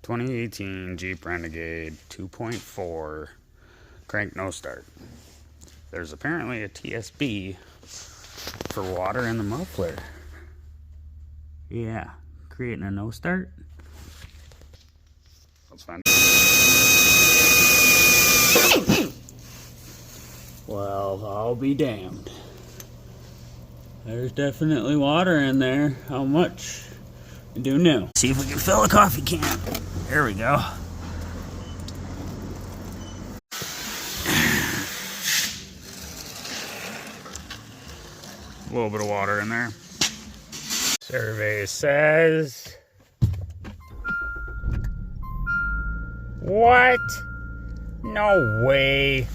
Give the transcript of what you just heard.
2018 Jeep Renegade 2.4 crank no start. There's apparently a TSB for water in the muffler. Yeah, creating a no start. Let's find it. Well, I'll be damned. There's definitely water in there. How much? I do know. See if we can fill a coffee can. There we go. A little bit of water in there. Survey says... What? No way.